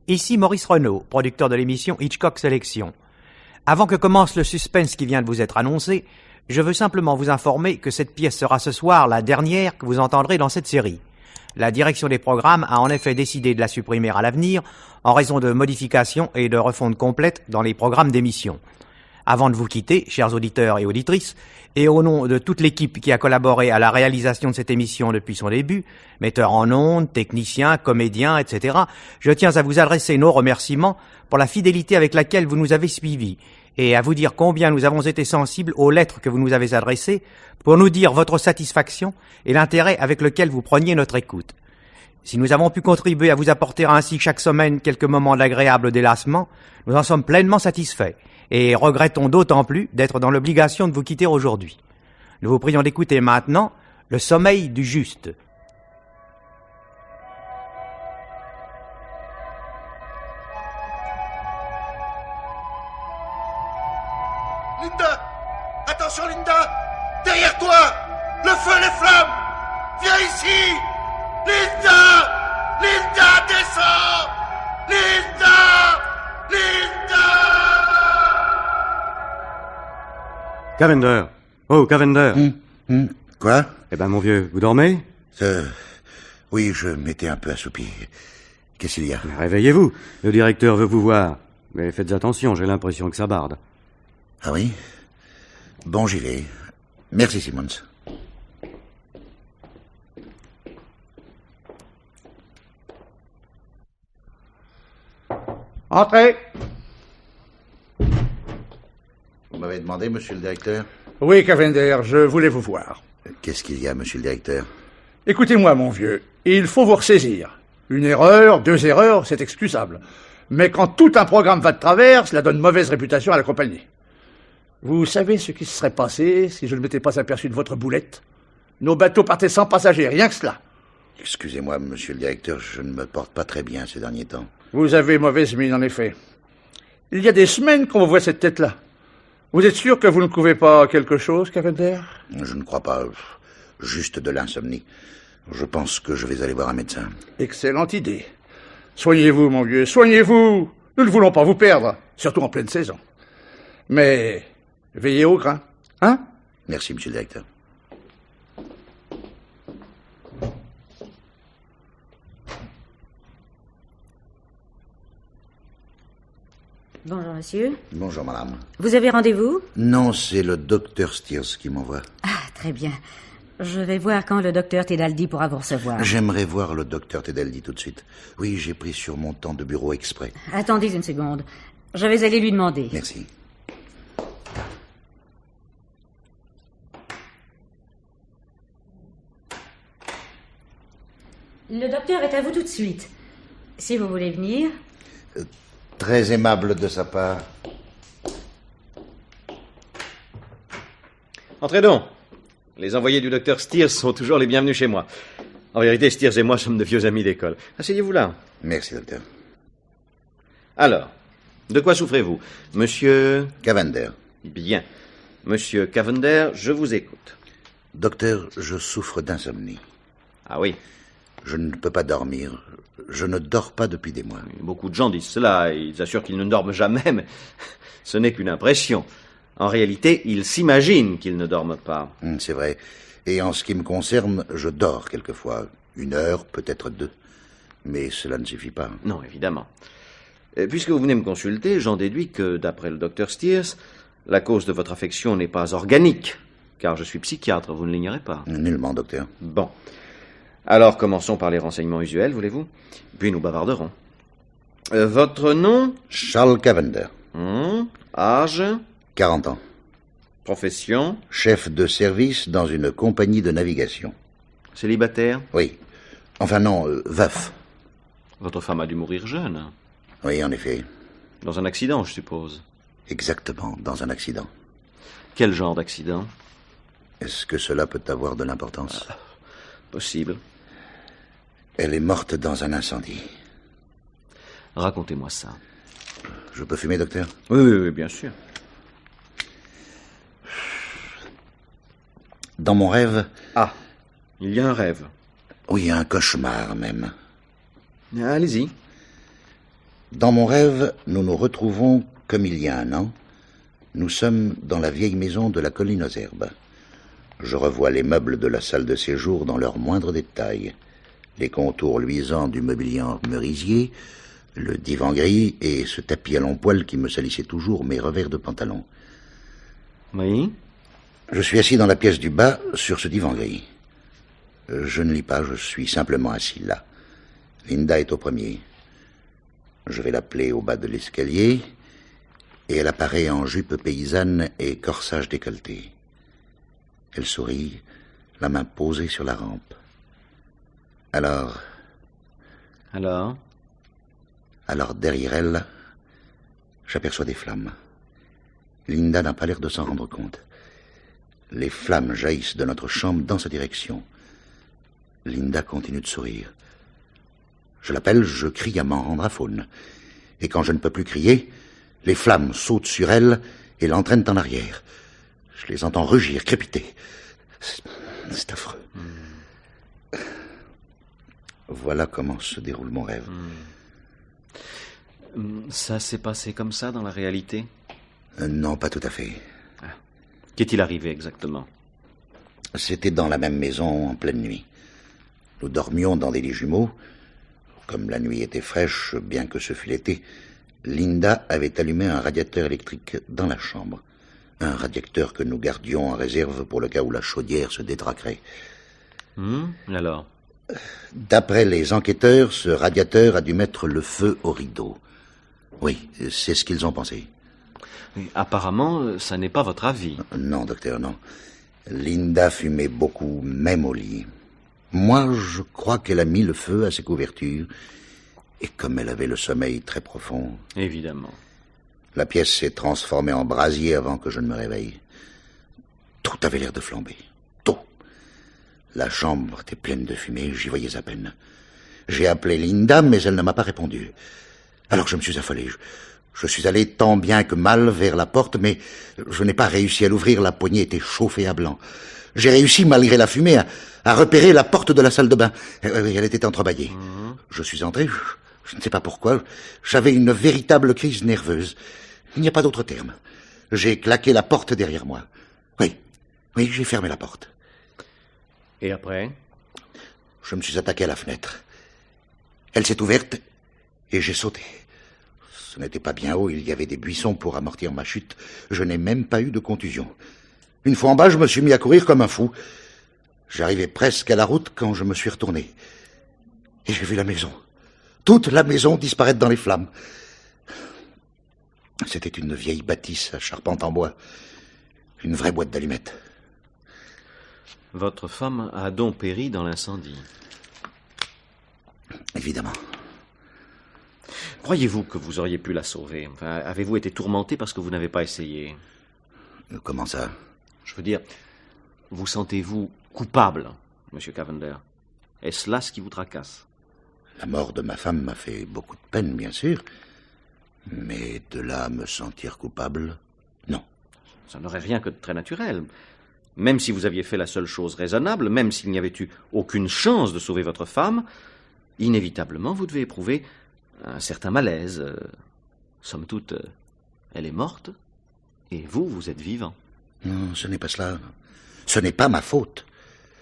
Ici Maurice Renaud, producteur de l'émission Hitchcock Sélection. Avant que commence le suspense qui vient de vous être annoncé, je veux simplement vous informer que cette pièce sera ce soir la dernière que vous entendrez dans cette série. La direction des programmes a en effet décidé de la supprimer à l'avenir en raison de modifications et de refontes complètes dans les programmes d'émission. Avant de vous quitter, chers auditeurs et auditrices, et au nom de toute l'équipe qui a collaboré à la réalisation de cette émission depuis son début, metteurs en ondes, techniciens, comédiens, etc., je tiens à vous adresser nos remerciements pour la fidélité avec laquelle vous nous avez suivis, et à vous dire combien nous avons été sensibles aux lettres que vous nous avez adressées pour nous dire votre satisfaction et l'intérêt avec lequel vous preniez notre écoute. Si nous avons pu contribuer à vous apporter ainsi chaque semaine quelques moments d'agréable délassement, nous en sommes pleinement satisfaits et regrettons d'autant plus d'être dans l'obligation de vous quitter aujourd'hui. Nous vous prions d'écouter maintenant Le sommeil du juste. Linda! Attention, Linda! Derrière toi! Le feu, les flammes! Viens ici! Linda! Linda, descends! Linda! Linda! Cavender. Oh, Cavender. Quoi? Eh ben, mon vieux, vous dormez? Oui, je m'étais un peu assoupi. Qu'est-ce qu'il y a? Réveillez-vous. Le directeur veut vous voir. Mais faites attention, j'ai l'impression que ça barde. Ah oui? Bon, j'y vais. Merci, Simmons. Entrez. Vous m'avez demandé, monsieur le directeur? Oui, Cavender, je voulais vous voir. Qu'est-ce qu'il y a, monsieur le directeur? Écoutez-moi, mon vieux, il faut vous ressaisir. Une erreur, 2 erreurs, c'est excusable. Mais quand tout un programme va de travers, cela donne mauvaise réputation à la compagnie. Vous savez ce qui se serait passé si je ne m'étais pas aperçu de votre boulette? Nos bateaux partaient sans passagers, rien que cela. Excusez-moi, monsieur le directeur, je ne me porte pas très bien ces derniers temps. Vous avez mauvaise mine, en effet. Il y a des semaines qu'on voit cette tête-là. Vous êtes sûr que vous ne couvez pas quelque chose, Cavender? Je ne crois pas. Juste de l'insomnie. Je pense que je vais aller voir un médecin. Excellente idée. Soignez-vous, mon vieux, soignez-vous. Nous ne voulons pas vous perdre, surtout en pleine saison. Mais veillez au grain, hein? Merci, monsieur le directeur. Bonjour, monsieur. Bonjour, madame. Vous avez rendez-vous? Non, c'est le docteur Steers qui m'envoie. Ah, très bien. Je vais voir quand le docteur Tedaldi pourra vous recevoir. J'aimerais voir le docteur Tedaldi tout de suite. Oui, j'ai pris sur mon temps de bureau exprès. Attendez une seconde. Je vais aller lui demander. Merci. Le docteur est à vous tout de suite. Si vous voulez venir. Très aimable de sa part. Entrez donc. Les envoyés du docteur Steers sont toujours les bienvenus chez moi. En vérité, Steers et moi sommes de vieux amis d'école. Asseyez-vous là. Merci, docteur. Alors, de quoi souffrez-vous, monsieur... Cavender. Bien. Monsieur Cavender, je vous écoute. Docteur, je souffre d'insomnie. Ah oui, Je ne peux pas dormir. Je ne dors pas depuis des mois. beaucoup de gens disent cela. Ils assurent qu'ils ne dorment jamais, mais ce n'est qu'une impression. En réalité, ils s'imaginent qu'ils ne dorment pas. C'est vrai. Et en ce qui me concerne, je dors quelquefois. 1 heure, peut-être 2. Mais cela ne suffit pas. Non, évidemment. Puisque vous venez me consulter, j'en déduis que, d'après le docteur Steers, la cause de votre affection n'est pas organique, car je suis psychiatre, vous ne l'ignorez pas. Nullement, docteur. Bon. Alors, commençons par les renseignements usuels, voulez-vous? Puis nous bavarderons. Votre nom? Charles Cavender. Âge? 40 ans. Profession? Chef de service dans une compagnie de navigation. Célibataire? Oui. Enfin non, veuf. Votre femme a dû mourir jeune. Oui, en effet. Dans un accident, je suppose. Exactement, dans un accident. Quel genre d'accident? Est-ce que cela peut avoir de l'importance? Possible. Elle est morte dans un incendie. Racontez-moi ça. Je peux fumer, docteur? Oui, bien sûr. Dans mon rêve... Ah, il y a un rêve. Oui, un cauchemar même. Allez-y. Dans mon rêve, nous nous retrouvons comme il y a 1 an. Nous sommes dans la vieille maison de la colline aux herbes. Je revois les meubles de la salle de séjour dans leurs moindres détails. Les contours luisants du mobilier en merisier, le divan gris et ce tapis à longs poils qui me salissait toujours mes revers de pantalon. Oui? Je suis assis dans la pièce du bas, sur ce divan gris. Je ne lis pas, je suis simplement assis là. Linda est au premier. Je vais l'appeler au bas de l'escalier, et elle apparaît en jupe paysanne et corsage décolleté. Elle sourit, la main posée sur la rampe. Alors, derrière elle, j'aperçois des flammes. Linda n'a pas l'air de s'en rendre compte. Les flammes jaillissent de notre chambre dans sa direction. Linda continue de sourire. Je l'appelle, je crie à m'en rendre à faune. Et quand je ne peux plus crier, les flammes sautent sur elle et l'entraînent en arrière. Je les entends rugir, crépiter. C'est affreux. Voilà comment se déroule mon rêve. Ça s'est passé comme ça dans la réalité? Non, pas tout à fait. Qu'est-il arrivé exactement? C'était dans la même maison en pleine nuit. Nous dormions dans des lits jumeaux. Comme la nuit était fraîche, bien que ce fût l'été, Linda avait allumé un radiateur électrique dans la chambre. Un radiateur que nous gardions en réserve pour le cas où la chaudière se détraquerait. Alors? D'après les enquêteurs, ce radiateur a dû mettre le feu au rideau. Oui, c'est ce qu'ils ont pensé. Oui, apparemment, ça n'est pas votre avis. Non, docteur, non. Linda fumait beaucoup, même au lit. Moi, je crois qu'elle a mis le feu à ses couvertures. Et comme elle avait le sommeil très profond... Évidemment. La pièce s'est transformée en brasier avant que je ne me réveille. Tout avait l'air de flamber. Tout. La chambre était pleine de fumée, j'y voyais à peine. J'ai appelé Linda, mais elle ne m'a pas répondu. Alors je me suis affolé. Je suis allé tant bien que mal vers la porte, mais je n'ai pas réussi à l'ouvrir, la poignée était chauffée à blanc. J'ai réussi, malgré la fumée, à repérer la porte de la salle de bain. Elle était entrebâillée. Je suis entré, je ne sais pas pourquoi, j'avais une véritable crise nerveuse. Il n'y a pas d'autre terme. J'ai claqué la porte derrière moi. Oui, j'ai fermé la porte. Et après? Je me suis attaqué à la fenêtre. Elle s'est ouverte et j'ai sauté. Ce n'était pas bien haut, il y avait des buissons pour amortir ma chute. Je n'ai même pas eu de contusion. Une fois en bas, je me suis mis à courir comme un fou. J'arrivais presque à la route quand je me suis retourné. Et j'ai vu la maison. Toute la maison disparaître dans les flammes. C'était une vieille bâtisse à charpente en bois. Une vraie boîte d'allumettes. Votre femme a donc péri dans l'incendie? Évidemment. Croyez-vous que vous auriez pu la sauver? Enfin, avez-vous été tourmenté parce que vous n'avez pas essayé? Comment ça? Je veux dire, vous sentez-vous coupable, Monsieur Cavender? Est-ce là ce qui vous tracasse? La mort de ma femme m'a fait beaucoup de peine, bien sûr. Mais de là à me sentir coupable, non. Ça n'aurait rien que de très naturel. Même si vous aviez fait la seule chose raisonnable, même s'il n'y avait eu aucune chance de sauver votre femme, inévitablement vous devez éprouver un certain malaise. Somme toute, elle est morte, et vous êtes vivant. Non, ce n'est pas cela. Ce n'est pas ma faute.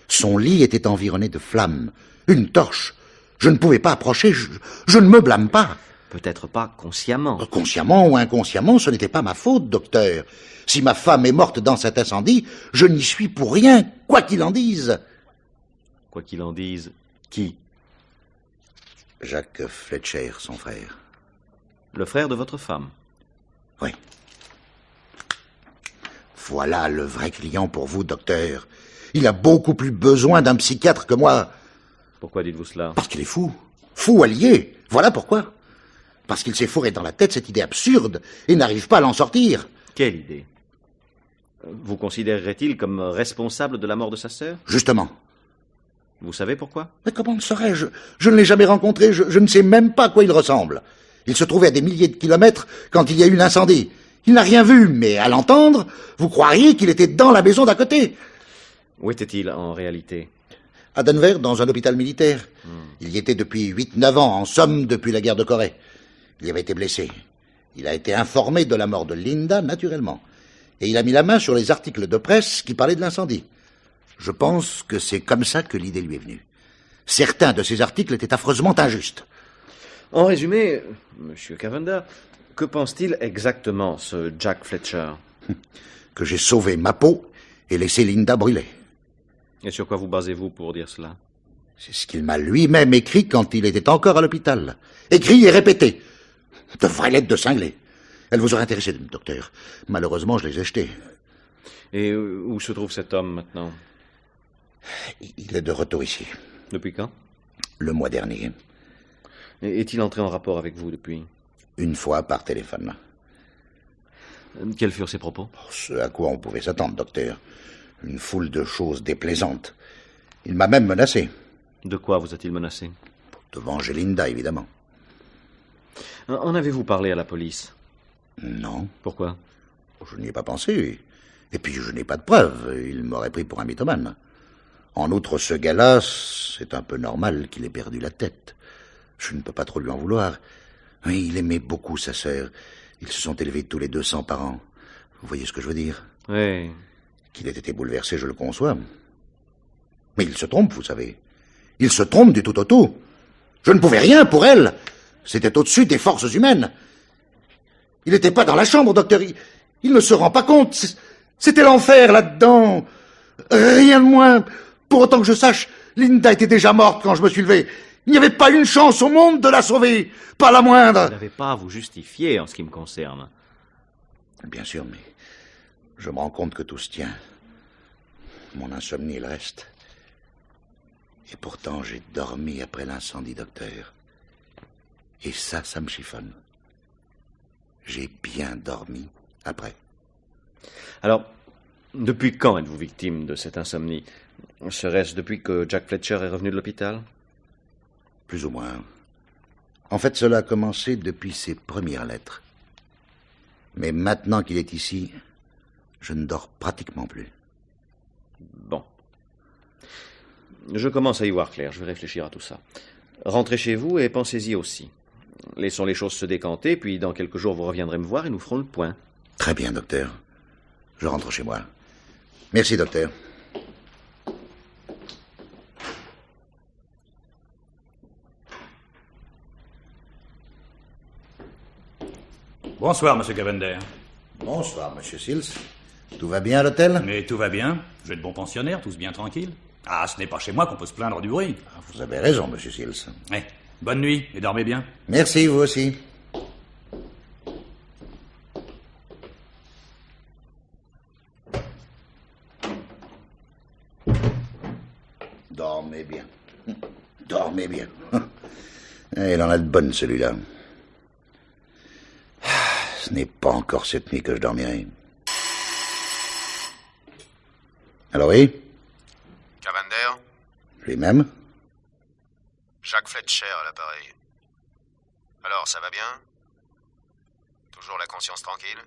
Son lit était environné de flammes. Une torche. Je ne pouvais pas approcher, je ne me blâme pas. Peut-être pas consciemment. Consciemment ou inconsciemment, ce n'était pas ma faute, docteur. Si ma femme est morte dans cet incendie, je n'y suis pour rien, quoi qu'il en dise. Quoi qu'il en dise, qui? Jacques Fletcher, son frère. Le frère de votre femme? Oui. Voilà le vrai client pour vous, docteur. Il a beaucoup plus besoin d'un psychiatre que moi. Pourquoi dites-vous cela? Parce qu'il est fou. Fou allié. Voilà pourquoi. Parce qu'il s'est fourré dans la tête cette idée absurde et n'arrive pas à l'en sortir. Quelle idée? Vous considérerait-il comme responsable de la mort de sa sœur? Justement. Vous savez pourquoi? Mais comment le saurais-je? Je ne l'ai jamais rencontré, je ne sais même pas à quoi il ressemble. Il se trouvait à des milliers de kilomètres quand il y a eu l'incendie. Il n'a rien vu, mais à l'entendre, vous croiriez qu'il était dans la maison d'à côté. Où était-il en réalité? À Denver, dans un hôpital militaire. Il y était depuis 8-9 ans, en somme depuis la guerre de Corée. Il avait été blessé. Il a été informé de la mort de Linda, naturellement. Et il a mis la main sur les articles de presse qui parlaient de l'incendie. Je pense que c'est comme ça que l'idée lui est venue. Certains de ces articles étaient affreusement injustes. En résumé, Monsieur Cavender, que pense-t-il exactement, ce Jack Fletcher? Que j'ai sauvé ma peau et laissé Linda brûler. Et sur quoi vous basez-vous pour dire cela? C'est ce qu'il m'a lui-même écrit quand il était encore à l'hôpital. Écrit et répété. De vraies lettres de cinglé. Elles vous auraient intéressé, docteur. Malheureusement, je les ai jetées. Et où se trouve cet homme maintenant? Il est de retour ici. Depuis quand? Le mois dernier. Est-il entré en rapport avec vous depuis? Une fois par téléphone. Quels furent ses propos? Ce à quoi on pouvait s'attendre, docteur. Une foule de choses déplaisantes. Il m'a même menacé. De quoi vous a-t-il menacé? De venger Linda, évidemment. En avez-vous parlé à la police? Non. Pourquoi? Je n'y ai pas pensé. Et puis je n'ai pas de preuves. Il m'aurait pris pour un mythomane. En outre, ce gars-là, c'est un peu normal qu'il ait perdu la tête. Je ne peux pas trop lui en vouloir. Oui, il aimait beaucoup sa sœur. Ils se sont élevés tous les 2 sans parents. Vous voyez ce que je veux dire? Oui. Qu'il ait été bouleversé, je le conçois. Mais il se trompe, vous savez. Il se trompe du tout au tout. Je ne pouvais rien pour elle. C'était au-dessus des forces humaines. Il n'était pas dans la chambre, docteur. Il ne se rend pas compte. C'était l'enfer là-dedans. Rien de moins. Pour autant que je sache, Linda était déjà morte quand je me suis levé. Il n'y avait pas une chance au monde de la sauver. Pas la moindre. Vous n'avez pas à vous justifier en ce qui me concerne. Bien sûr, mais je me rends compte que tout se tient. Mon insomnie, il reste. Et pourtant, j'ai dormi après l'incendie, docteur. Et ça me chiffonne. J'ai bien dormi après. Alors, depuis quand êtes-vous victime de cette insomnie? Serait-ce depuis que Jack Fletcher est revenu de l'hôpital? Plus ou moins. En fait, cela a commencé depuis ses premières lettres. Mais maintenant qu'il est ici, je ne dors pratiquement plus. Bon. Je commence à y voir clair, je vais réfléchir à tout ça. Rentrez chez vous et pensez-y aussi. Laissons les choses se décanter, puis dans quelques jours vous reviendrez me voir et nous ferons le point. Très bien, docteur. Je rentre chez moi. Merci, docteur. Bonsoir, Monsieur Cavender. Bonsoir, Monsieur Sills. Tout va bien à l'hôtel? Mais tout va bien. Vous êtes bon pensionnaire, tous bien tranquilles. Ah, ce n'est pas chez moi qu'on peut se plaindre du bruit. Vous avez raison, Monsieur Sills. Eh, bonne nuit et dormez bien. Merci, vous aussi. Dormez bien. Dormez bien. Il en a de bonnes, celui-là. Ce n'est pas encore cette nuit que je dormirai. Alors oui? Cavender? Lui-même? Jack Fletcher à l'appareil. Alors, ça va bien? Toujours la conscience tranquille?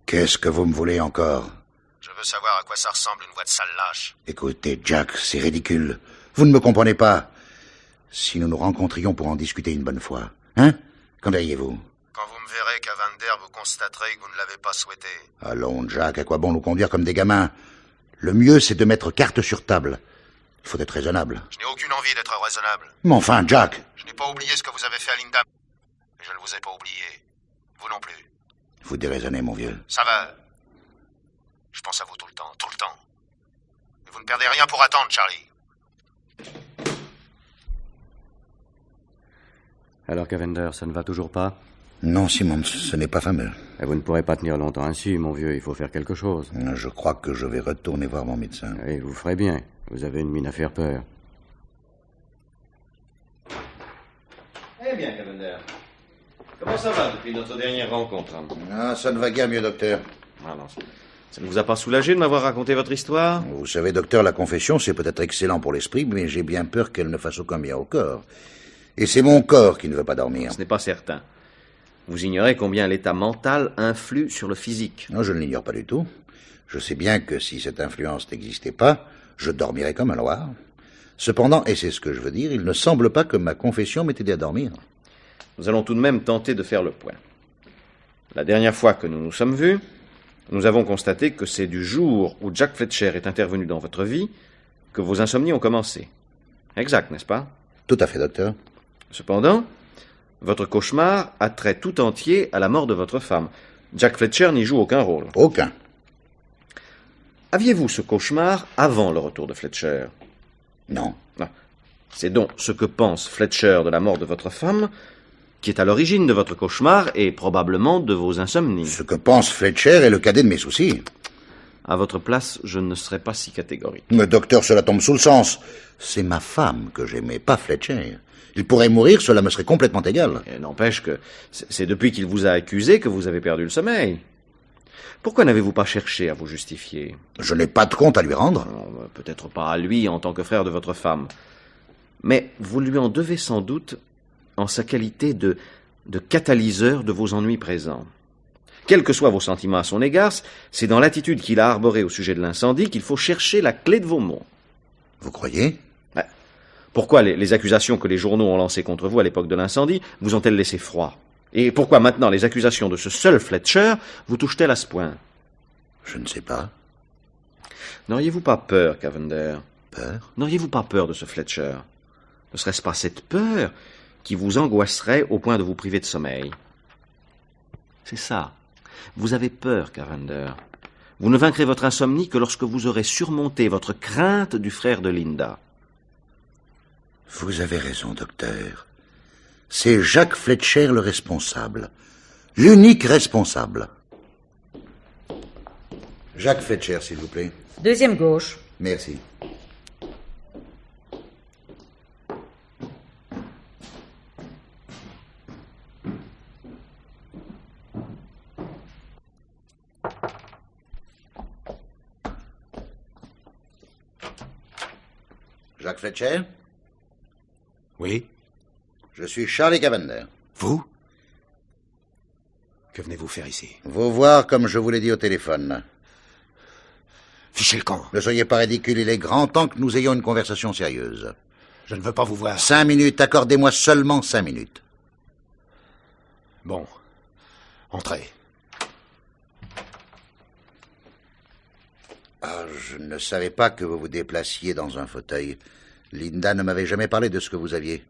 Qu'est-ce que vous me voulez encore? Je veux savoir à quoi ça ressemble une voix de sale lâche. Écoutez, Jack, c'est ridicule. Vous ne me comprenez pas. Si nous nous rencontrions pour en discuter une bonne fois, hein? Qu'en diriez-vous? Quand vous me verrez, Cavender, vous constaterez que vous ne l'avez pas souhaité. Allons, Jack, à quoi bon nous conduire comme des gamins? Le mieux, c'est de mettre carte sur table. Il faut être raisonnable. Je n'ai aucune envie d'être raisonnable. Mais enfin, Jack! Je n'ai pas oublié ce que vous avez fait à Linda. Mais je ne vous ai pas oublié. Vous non plus. Vous déraisonnez, mon vieux. Ça va. Je pense à vous tout le temps, tout le temps. Et vous ne perdez rien pour attendre, Charlie. Alors, Cavender, ça ne va toujours pas? Non, Simon, ce n'est pas fameux. Et vous ne pourrez pas tenir longtemps ainsi, mon vieux, il faut faire quelque chose. Je crois que je vais retourner voir mon médecin. Et vous ferez bien, vous avez une mine à faire peur. Eh bien, Cavender, comment ça va depuis notre dernière rencontre? Ah, ça ne va guère mieux, docteur. Ah non, ça ne vous a pas soulagé de m'avoir raconté votre histoire? Vous savez, docteur, la confession, c'est peut-être excellent pour l'esprit, mais j'ai bien peur qu'elle ne fasse aucun bien au corps. Et c'est mon corps qui ne veut pas dormir. Ce n'est pas certain. Vous ignorez combien l'état mental influe sur le physique. Non, je ne l'ignore pas du tout. Je sais bien que si cette influence n'existait pas, je dormirais comme un loir. Cependant, et c'est ce que je veux dire, il ne semble pas que ma confession m'ait aidé à dormir. nous allons tout de même tenter de faire le point. La dernière fois que nous nous sommes vus, nous avons constaté que c'est du jour où Jack Fletcher est intervenu dans votre vie que vos insomnies ont commencé. Exact, n'est-ce pas? Tout à fait, docteur. Cependant, votre cauchemar a trait tout entier à la mort de votre femme. Jack Fletcher n'y joue aucun rôle. Aucun. Aviez-vous ce cauchemar avant le retour de Fletcher? Non. C'est donc ce que pense Fletcher de la mort de votre femme qui est à l'origine de votre cauchemar et probablement de vos insomnies. Ce que pense Fletcher est le cadet de mes soucis. À votre place, je ne serais pas si catégorique. Mais docteur, cela tombe sous le sens. C'est ma femme que j'aimais, pas Fletcher. Il pourrait mourir, cela me serait complètement égal. Et n'empêche que c'est depuis qu'il vous a accusé que vous avez perdu le sommeil. Pourquoi n'avez-vous pas cherché à vous justifier? Je n'ai pas de compte à lui rendre. Peut-être pas à lui en tant que frère de votre femme. Mais vous lui en devez sans doute en sa qualité de catalyseur de vos ennuis présents. Quels que soient vos sentiments à son égard, c'est dans l'attitude qu'il a arborée au sujet de l'incendie qu'il faut chercher la clé de vos maux. Vous croyez? Pourquoi les accusations que les journaux ont lancées contre vous à l'époque de l'incendie vous ont-elles laissé froid? Et pourquoi maintenant les accusations de ce seul Fletcher vous touchent-elles à ce point? Je ne sais pas. N'auriez-vous pas peur, Cavender? Peur? N'auriez-vous pas peur de ce Fletcher? Ne serait-ce pas cette peur qui vous angoisserait au point de vous priver de sommeil? C'est ça. Vous avez peur, Cavender. Vous ne vaincrez votre insomnie que lorsque vous aurez surmonté votre crainte du frère de Linda. Vous avez raison, docteur. C'est Jacques Fletcher le responsable. L'unique responsable. Jacques Fletcher, s'il vous plaît. Deuxième gauche. Merci. Jacques Fletcher? Oui? Je suis Charlie Cavender. Vous? Que venez-vous faire ici? Vous voir comme je vous l'ai dit au téléphone. Fichez le camp. Ne soyez pas ridicule, il est grand temps que nous ayons une conversation sérieuse. Je ne veux pas vous voir. 5 minutes, accordez-moi seulement 5 minutes. Bon. Entrez. Ah, je ne savais pas que vous vous déplaciez dans un fauteuil. Linda ne m'avait jamais parlé de ce que vous aviez.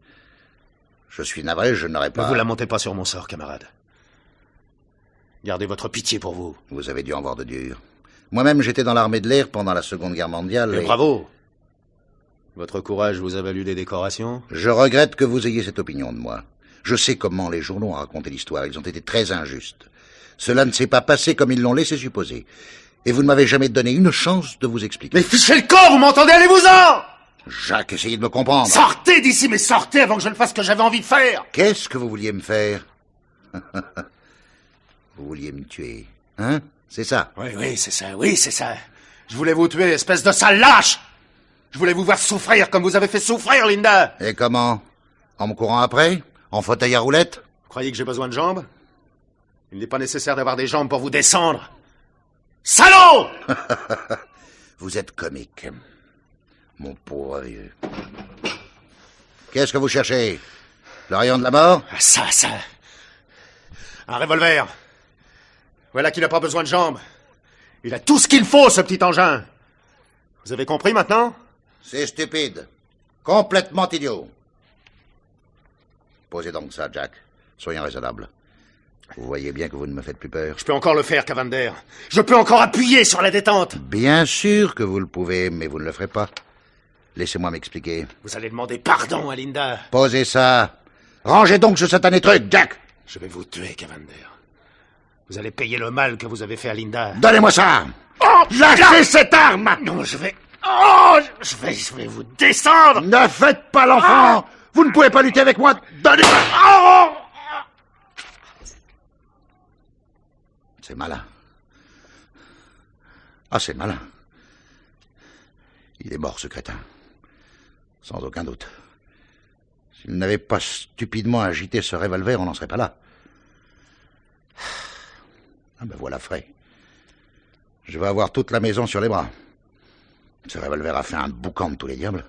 Je suis navré, je n'aurais pas... Ne vous lamentez pas sur mon sort, camarade. Gardez votre pitié pour vous. Vous avez dû en voir de dur. Moi-même, j'étais dans l'armée de l'air pendant la Seconde Guerre mondiale. Mais bravo! Votre courage vous a valu des décorations? Je regrette que vous ayez cette opinion de moi. Je sais comment les journaux ont raconté l'histoire. Ils ont été très injustes. Cela ne s'est pas passé comme ils l'ont laissé supposer. Et vous ne m'avez jamais donné une chance de vous expliquer. Mais fichez le camp, vous m'entendez? Allez-vous-en! Jacques, essayez de me comprendre. Sortez d'ici, mais sortez avant que je ne fasse ce que j'avais envie de faire! Qu'est-ce que vous vouliez me faire? Vous vouliez me tuer, hein? C'est ça? Oui, c'est ça. Je voulais vous tuer, espèce de sale lâche! Je voulais vous voir souffrir comme vous avez fait souffrir, Linda! Et comment? En me courant après? En fauteuil à roulettes? Vous croyez que j'ai besoin de jambes? Il n'est pas nécessaire d'avoir des jambes pour vous descendre! Salaud! Vous êtes comique, mon pauvre vieux. Qu'est-ce que vous cherchez? Le rayon de la mort? Ça. Un revolver. Voilà qu'il n'a pas besoin de jambes. Il a tout ce qu'il faut, ce petit engin. Vous avez compris maintenant? C'est stupide. Complètement idiot. Posez donc ça, Jack. Soyons raisonnables. Vous voyez bien que vous ne me faites plus peur. Je peux encore le faire, Cavender. Je peux encore appuyer sur la détente. Bien sûr que vous le pouvez, mais vous ne le ferez pas. Laissez-moi m'expliquer. Vous allez demander pardon à Linda. Posez ça. Rangez donc ce satané truc, Jack. Je vais vous tuer, Cavender. Vous allez payer le mal que vous avez fait à Linda. Donnez-moi ça. Oh, lâchez cette arme. Non, je vais... Oh, je vais vous descendre. Ne faites pas l'enfant. Vous ne pouvez pas lutter avec moi. Donnez-moi. Oh. C'est malin. Ah, c'est malin. Il est mort, ce crétin. Sans aucun doute. S'il n'avait pas stupidement agité ce revolver, on n'en serait pas là. Ah ben voilà frais. Je vais avoir toute la maison sur les bras. Ce revolver a fait un boucan de tous les diables.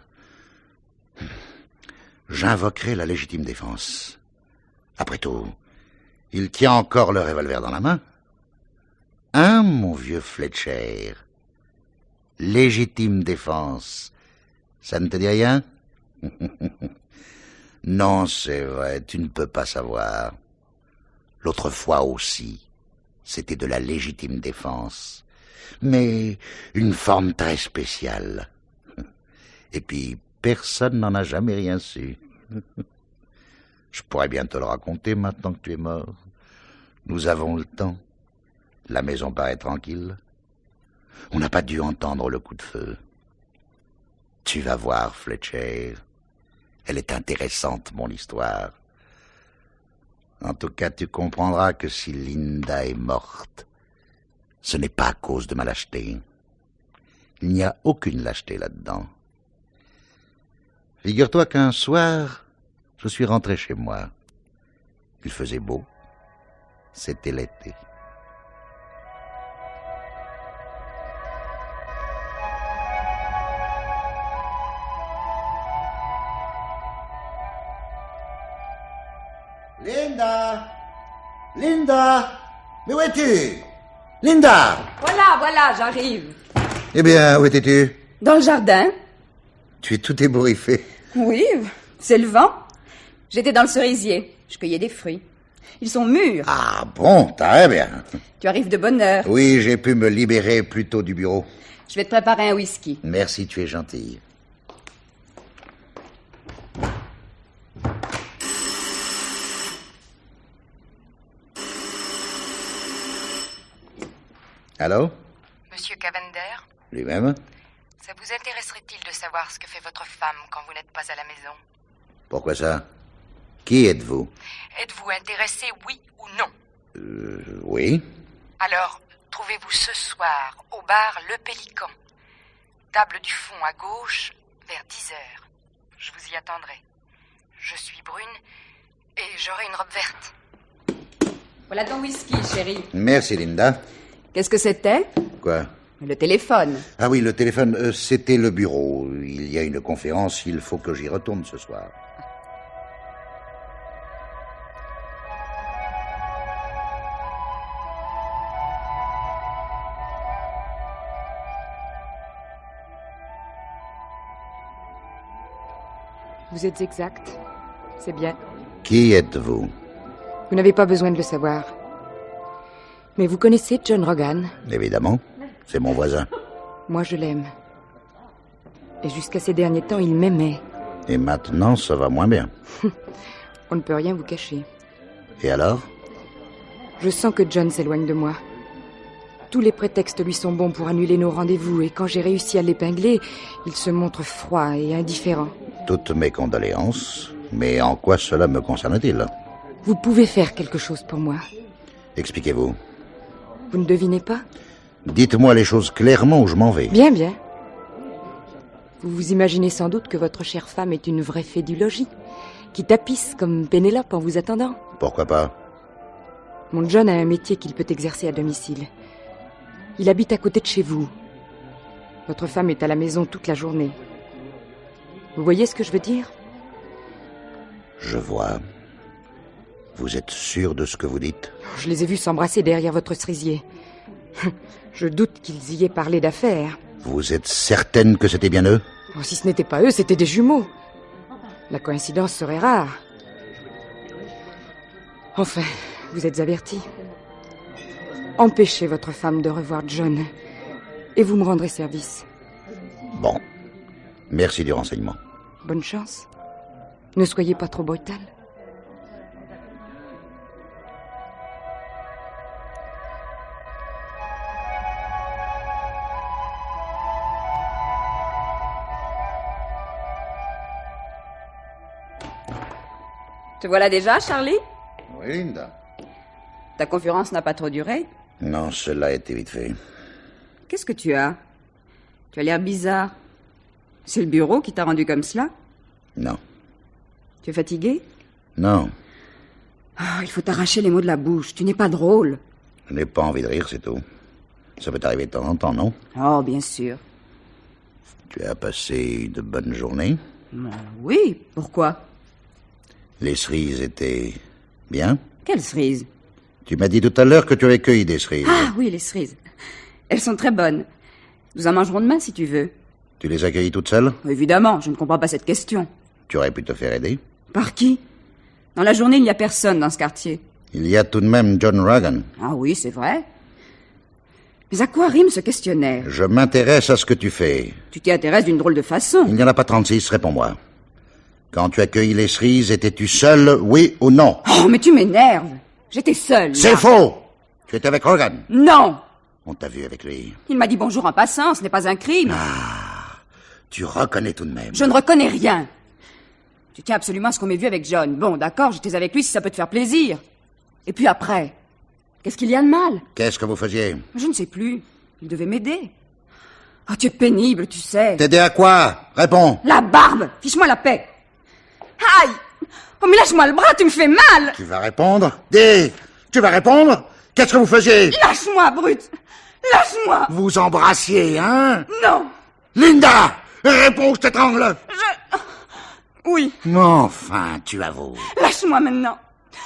J'invoquerai la légitime défense. Après tout, il tient encore le revolver dans la main. Hein, mon vieux Fletcher? Légitime défense. Ça ne te dit rien? Non, c'est vrai, tu ne peux pas savoir. L'autre fois aussi, c'était de la légitime défense, mais une forme très spéciale. Et puis, personne n'en a jamais rien su. Je pourrais bien te le raconter maintenant que tu es mort. Nous avons le temps. La maison paraît tranquille. On n'a pas dû entendre le coup de feu. Tu vas voir, Fletcher. Elle est intéressante, mon histoire. En tout cas, tu comprendras que si Linda est morte, ce n'est pas à cause de ma lâcheté. Il n'y a aucune lâcheté là-dedans. Figure-toi qu'un soir, je suis rentré chez moi. Il faisait beau. C'était l'été. Linda! Linda! Mais où es-tu? Linda! Voilà, j'arrive. Eh bien, où étais-tu? Dans le jardin? Tu es tout ébouriffé. Oui, c'est le vent. J'étais dans le cerisier. Je cueillais des fruits. Ils sont mûrs. Ah bon, très bien. Tu arrives de bonne heure. Oui, j'ai pu me libérer plus tôt du bureau. Je vais te préparer un whisky. Merci, tu es gentille. Allô? Monsieur Cavender, Lui-même? ça vous intéresserait-il de savoir ce que fait votre femme quand vous n'êtes pas à la maison? Pourquoi ça? Qui êtes-vous? Êtes-vous intéressé, oui ou non? Oui. Alors, trouvez-vous ce soir au bar Le Pélican. Table du fond à gauche, vers 10 heures. Je vous y attendrai. Je suis brune et j'aurai une robe verte. Voilà ton whisky, chérie. Merci, Linda. Qu'est-ce que c'était? Quoi? Le téléphone. Ah oui, le téléphone, c'était le bureau. Il y a une conférence, il faut que j'y retourne ce soir. Vous êtes exact. C'est bien. Qui êtes-vous? Vous n'avez pas besoin de le savoir. Mais vous connaissez John Rogan? Évidemment. C'est mon voisin. Moi, je l'aime. Et jusqu'à ces derniers temps, il m'aimait. Et maintenant, ça va moins bien. On ne peut rien vous cacher. Et alors? Je sens que John s'éloigne de moi. Tous les prétextes lui sont bons pour annuler nos rendez-vous, et quand j'ai réussi à l'épingler, il se montre froid et indifférent. Toutes mes condoléances. Mais en quoi cela me concerne-t-il? Vous pouvez faire quelque chose pour moi. Expliquez-vous. Vous ne devinez pas? Dites-moi les choses clairement ou je m'en vais. Bien, bien. Vous vous imaginez sans doute que votre chère femme est une vraie fée du logis, qui tapisse comme Pénélope en vous attendant. Pourquoi pas? Mon John a un métier qu'il peut exercer à domicile. Il habite à côté de chez vous. Votre femme est à la maison toute la journée. Vous voyez ce que je veux dire? Je vois. Vous êtes sûr de ce que vous dites? Je les ai vus s'embrasser derrière votre cerisier. Je doute qu'ils y aient parlé d'affaires. Vous êtes certaine que c'était bien eux? Oh, si ce n'était pas eux, c'était des jumeaux. La coïncidence serait rare. Enfin, vous êtes avertis. Empêchez votre femme de revoir John, et vous me rendrez service. Bon. Merci du renseignement. Bonne chance. Ne soyez pas trop brutal. Te voilà déjà, Charlie? Oui, Linda. Ta conférence n'a pas trop duré? Non, cela a été vite fait. Qu'est-ce que tu as? Tu as l'air bizarre. C'est le bureau qui t'a rendu comme cela? Non. Tu es fatigué? Non. Ah, il faut t'arracher les mots de la bouche. Tu n'es pas drôle. Je n'ai pas envie de rire, c'est tout. Ça peut arriver de temps en temps, non? Oh, bien sûr. Tu as passé une bonne journée? Oui, pourquoi? Les cerises étaient Bien. Quelles cerises? Tu m'as dit tout à l'heure que tu avais cueilli des cerises. Ah oui, les cerises. Elles sont très bonnes. Nous en mangerons demain si tu veux. Tu les as cueillies toutes seules? Évidemment, je ne comprends pas cette question. Tu aurais pu te faire aider. Par qui? Dans la journée, il n'y a personne dans ce quartier. Il y a tout de même John Ragan. Ah oui, c'est vrai. Mais à quoi rime ce questionnaire? Je m'intéresse à ce que tu fais. Tu t'y intéresses d'une drôle de façon. Il n'y en a pas 36, réponds-moi. Quand tu as cueilli les cerises, étais-tu seul, oui ou non? Oh, mais tu m'énerves. J'étais seule. C'est là. faux! Tu étais avec Ragan. Non! On t'a vu avec lui. Il m'a dit bonjour en passant, ce n'est pas un crime. Tu reconnais tout de même. Je ne reconnais rien. Tu tiens absolument à ce qu'on m'ait vu avec John. Bon, d'accord, j'étais avec lui si ça peut te faire plaisir. Et puis après, qu'est-ce qu'il y a de mal? Qu'est-ce que vous faisiez? Je ne sais plus. Il devait m'aider. Oh, tu es pénible, tu sais. T'aider à quoi? Réponds. La barbe! Fiche-moi la paix. Aïe! Oh, mais lâche-moi le bras, tu me fais mal! Tu vas répondre? Dis! Tu vas répondre? Qu'est-ce que vous faisiez? Lâche-moi, brute! Lâche-moi! Vous embrassiez, hein? Non! Linda! Réponds, je t'étrangle! Oui. Enfin, tu avoues. Lâche-moi maintenant.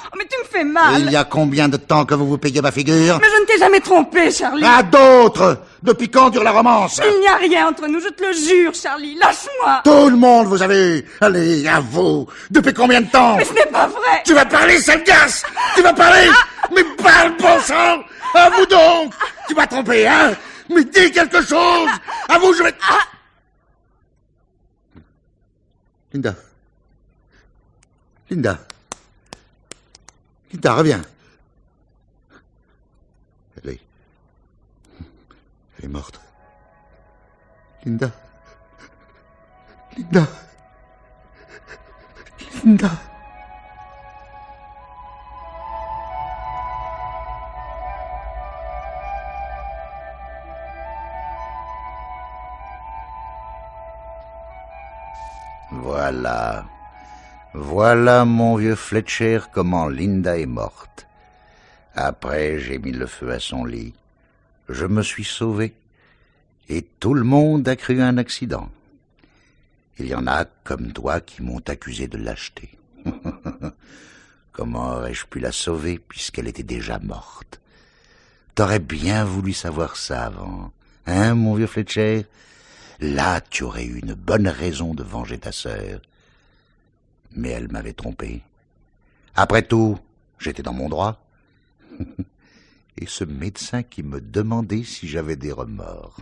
Oh, mais tu me fais mal. Il y a combien de temps que vous vous payez ma figure? Mais je ne t'ai jamais trompé, Charlie. À d'autres! Depuis quand dure la romance? Il n'y a rien entre nous, je te le jure, Charlie. Lâche-moi. Tout le monde vous avez eu. Allez, à vous. Depuis combien de temps? Mais ce n'est pas vrai. Tu vas parler, sale gasse! Tu vas parler! Mais parle, bon sang! À vous donc! Tu m'as trompé, hein? Mais dis quelque chose! À vous, je vais... Linda. Linda. Linda, reviens. Elle est morte. Linda. Linda. Linda. Voilà. Voilà, mon vieux Fletcher, comment Linda est morte. Après, j'ai mis le feu à son lit. Je me suis sauvé. Et tout le monde a cru un accident. Il y en a, comme toi, qui m'ont accusé de lâcheté. Comment aurais-je pu la sauver, puisqu'elle était déjà morte? T'aurais bien voulu savoir ça avant, hein, mon vieux Fletcher? Là, tu aurais eu une bonne raison de venger ta sœur. Mais elle m'avait trompé. Après tout, j'étais dans mon droit. Et ce médecin qui me demandait si j'avais des remords.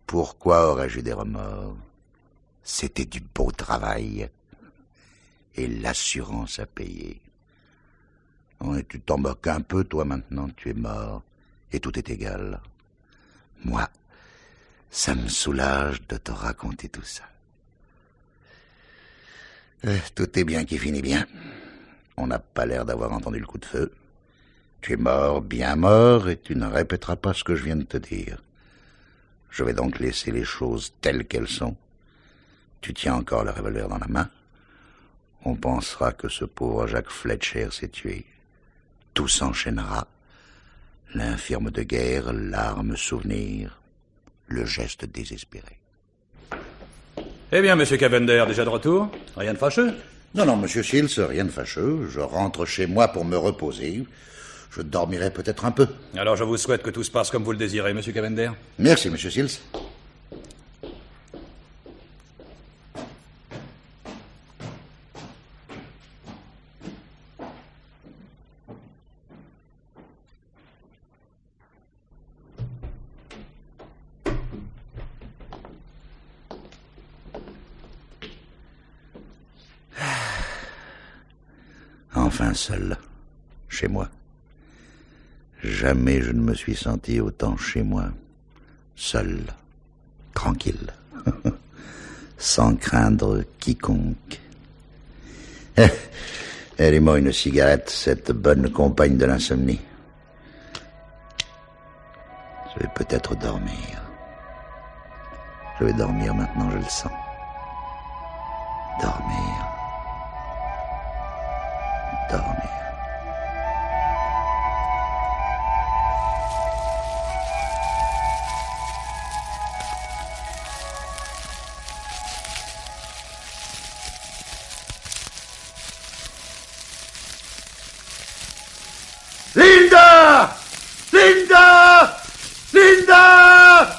Pourquoi aurais-je eu des remords? C'était du beau travail. Et l'assurance à payer. Oh, et tu t'en moques un peu, toi, maintenant, tu es mort. Et tout est égal. Moi, ça me soulage de te raconter tout ça. Tout est bien qui finit bien. On n'a pas l'air d'avoir entendu le coup de feu. Tu es mort, bien mort, et tu ne répéteras pas ce que je viens de te dire. Je vais donc laisser les choses telles qu'elles sont. Tu tiens encore le revolver dans la main. On pensera que ce pauvre Jacques Fletcher s'est tué. Tout s'enchaînera. L'infirme de guerre, l'arme souvenir, le geste désespéré. Eh bien, monsieur Cavender, déjà de retour? Rien de fâcheux? Non, monsieur Shields, rien de fâcheux. Je rentre chez moi pour me reposer. Je dormirai peut-être un peu. Alors, je vous souhaite que tout se passe comme vous le désirez, monsieur Cavender. Merci, monsieur Shields. Enfin seul, chez moi. Jamais je ne me suis senti autant chez moi, seul, tranquille, sans craindre quiconque. Allez-moi une cigarette, cette bonne compagne de l'insomnie. Je vais peut-être dormir. Je vais dormir maintenant, je le sens. Dormir. Dormir. Linda! Linda! Linda!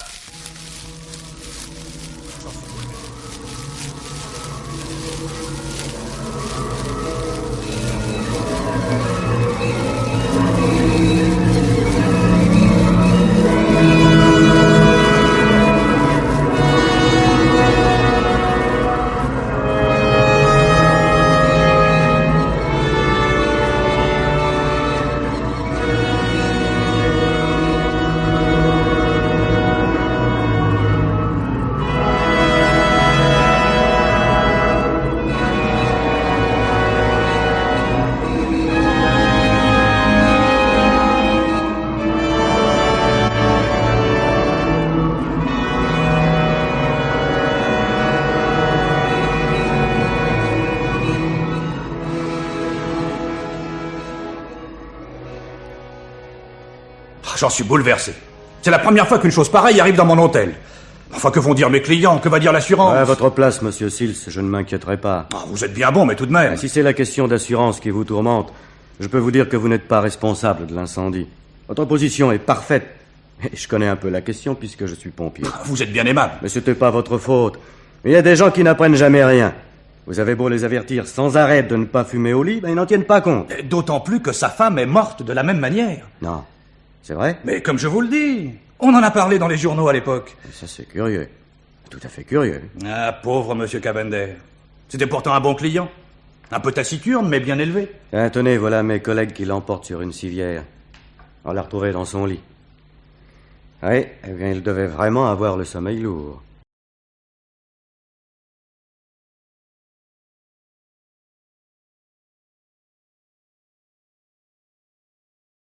J'en suis bouleversé. C'est la première fois qu'une chose pareille arrive dans mon hôtel. Enfin, que vont dire mes clients? Que va dire l'assurance? À votre place, monsieur Sills, je ne m'inquiéterai pas. Oh, vous êtes bien bon, mais tout de même. Si c'est la question d'assurance qui vous tourmente, je peux vous dire que vous n'êtes pas responsable de l'incendie. Votre position est parfaite. Et je connais un peu la question puisque je suis pompier. Vous êtes bien aimable. Mais c'était pas votre faute. Mais il y a des gens qui n'apprennent jamais rien. Vous avez beau les avertir sans arrêt de ne pas fumer au lit, ben ils n'en tiennent pas compte. D'autant plus que sa femme est morte de la même manière. Non. C'est vrai? Mais comme je vous le dis, on en a parlé dans les journaux à l'époque. Ça, c'est curieux. Tout à fait curieux. Ah, pauvre monsieur Cavender. C'était pourtant un bon client. Un peu taciturne, mais bien élevé. Ah, tenez, voilà mes collègues qui l'emportent sur une civière. On l'a retrouvé dans son lit. Oui, eh bien, il devait vraiment avoir le sommeil lourd.